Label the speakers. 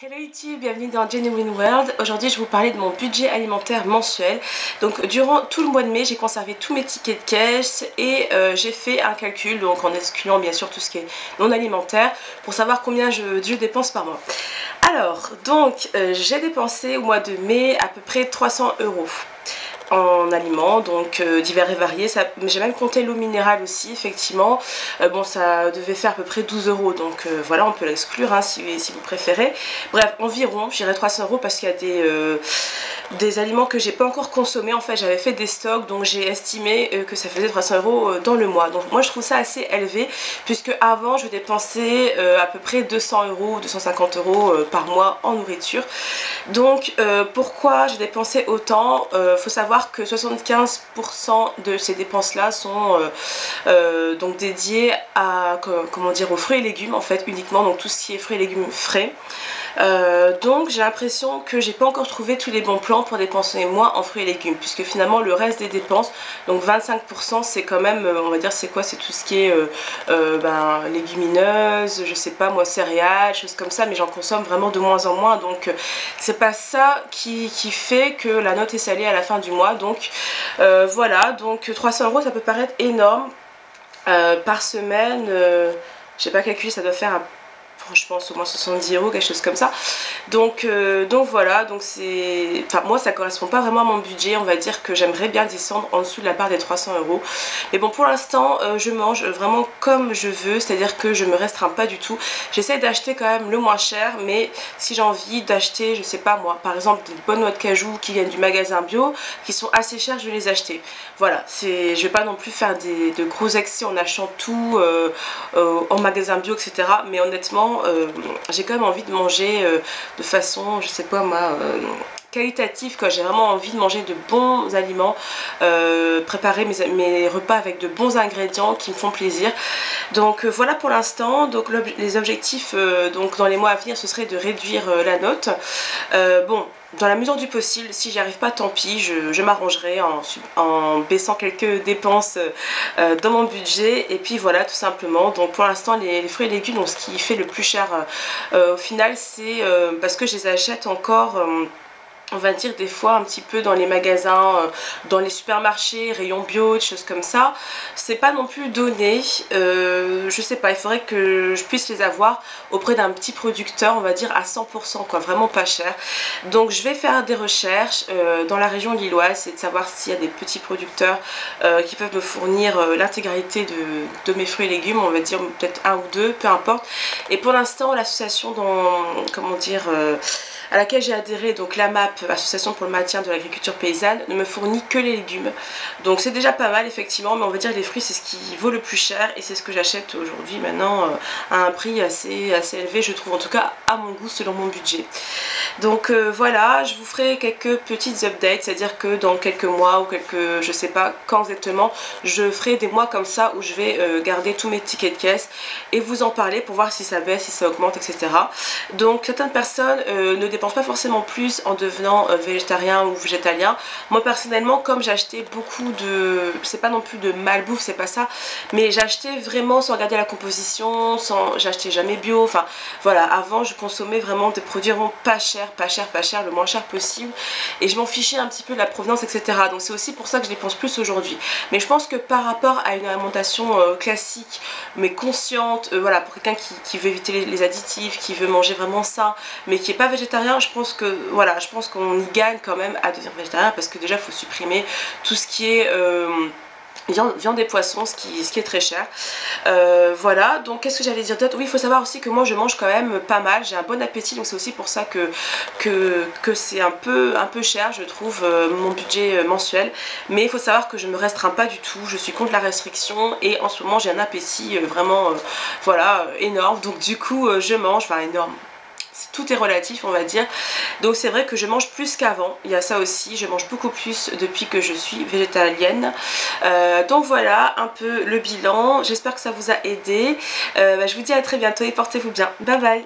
Speaker 1: Hello YouTube, bienvenue dans Genuine World. Aujourd'hui je vais vous parler de mon budget alimentaire mensuel. Donc durant tout le mois de mai j'ai conservé tous mes tickets de caisse et j'ai fait un calcul, donc en excluant bien sûr tout ce qui est non alimentaire, pour savoir combien je dépense par mois. Alors donc j'ai dépensé au mois de mai à peu près 300 € en aliments, donc divers et variés. J'ai même compté l'eau minérale aussi, effectivement. Bon, ça devait faire à peu près 12 €, donc voilà, on peut l'exclure hein, si vous préférez. Bref, environ, j'irai 300 € parce qu'il y a des aliments que j'ai pas encore consommés. En fait, j'avais fait des stocks, donc j'ai estimé que ça faisait 300 € dans le mois. Donc moi, je trouve ça assez élevé, puisque avant, je dépensais à peu près 200 €, 250 € par mois en nourriture. Donc pourquoi j'ai dépensé autant? Faut savoir que 75% de ces dépenses là sont donc dédiées à comment dire, aux fruits et légumes en fait, uniquement, donc tout ce qui est fruits et légumes frais. Donc j'ai l'impression que j'ai pas encore trouvé tous les bons plans pour dépenser moins en fruits et légumes, puisque finalement le reste des dépenses, donc 25%, c'est quand même, on va dire, c'est quoi? C'est tout ce qui est légumineuses, je sais pas moi, céréales, choses comme ça, mais j'en consomme vraiment de moins en moins, donc c'est pas ça qui fait que la note est salée à la fin du mois. Donc voilà, donc 300 € ça peut paraître énorme par semaine. J'ai pas calculé, ça doit faire franchement au moins 70 €, quelque chose comme ça. Donc voilà, donc c'est, enfin moi ça correspond pas vraiment à mon budget. On va dire que j'aimerais bien descendre en dessous de la barre des 300 €. Mais bon, pour l'instant je mange vraiment comme je veux, c'est à dire que je me restreins pas du tout. J'essaie d'acheter quand même le moins cher, mais si j'ai envie d'acheter, je sais pas moi, par exemple des bonnes noix de cajou qui viennent du magasin bio, qui sont assez chères, je vais les acheter. Voilà, je vais pas non plus faire de gros excès en achetant tout en magasin bio, etc. Mais honnêtement, j'ai quand même envie de manger de façon, je sais pas moi, qualitative, quoi. J'ai vraiment envie de manger de bons aliments, préparer mes repas avec de bons ingrédients qui me font plaisir. Donc voilà pour l'instant. Donc les objectifs donc dans les mois à venir, ce serait de réduire la note. Bon, dans la mesure du possible, si j'y arrive pas, tant pis, je m'arrangerai en baissant quelques dépenses dans mon budget. Et puis voilà, tout simplement. Donc pour l'instant, les fruits et légumes, donc ce qui fait le plus cher au final, c'est parce que je les achète encore, on va dire des fois un petit peu dans les magasins, dans les supermarchés, rayons bio, des choses comme ça. C'est pas non plus donné, je sais pas, il faudrait que je puisse les avoir auprès d'un petit producteur, on va dire à 100%, quoi, vraiment pas cher. Donc je vais faire des recherches dans la région lilloise et de savoir s'il y a des petits producteurs qui peuvent me fournir l'intégralité de mes fruits et légumes, on va dire peut-être un ou deux, peu importe. Et pour l'instant, l'association comment dire, à laquelle j'ai adhéré, donc l'AMAP, Association pour le maintien de l'agriculture paysanne, ne me fournit que les légumes. Donc c'est déjà pas mal effectivement, mais on va dire les fruits c'est ce qui vaut le plus cher et c'est ce que j'achète aujourd'hui maintenant à un prix assez élevé, je trouve, en tout cas à mon goût, selon mon budget. Donc voilà, je vous ferai quelques petites updates, c'est-à-dire que dans quelques mois ou quelques, je sais pas quand exactement, je ferai des mois comme ça où je vais garder tous mes tickets de caisse et vous en parler pour voir si ça baisse, si ça augmente, etc. Donc certaines personnes ne dépensent pas forcément plus en devenant végétarien ou végétalien. Moi personnellement, comme j'achetais beaucoup de, c'est pas non plus de malbouffe, c'est pas ça, mais j'achetais vraiment sans regarder la composition, j'achetais jamais bio, enfin voilà, avant je consommais vraiment des produits vraiment pas cher, le moins cher possible, et je m'en fichais un petit peu de la provenance, etc. Donc c'est aussi pour ça que je dépense plus aujourd'hui. Mais je pense que par rapport à une alimentation classique mais consciente, voilà, pour quelqu'un qui veut éviter les additifs, qui veut manger vraiment sain mais qui est pas végétarien, je pense que voilà, je pense qu'on y gagne quand même à devenir végétarien, parce que déjà il faut supprimer tout ce qui est viande et poissons, ce qui est très cher. Voilà, donc qu'est-ce que j'allais dire d'autre? Oui, il faut savoir aussi que moi je mange quand même pas mal, j'ai un bon appétit, donc c'est aussi pour ça que c'est un peu cher, je trouve, mon budget mensuel. Mais il faut savoir que je me restreins pas du tout, je suis contre la restriction et en ce moment j'ai un appétit vraiment voilà, énorme, donc du coup je mange, enfin énorme, tout est relatif, on va dire. Donc c'est vrai que je mange plus qu'avant, il y a ça aussi, je mange beaucoup plus depuis que je suis végétalienne. Donc voilà un peu le bilan, j'espère que ça vous a aidé. Je vous dis à très bientôt et portez-vous bien, bye bye.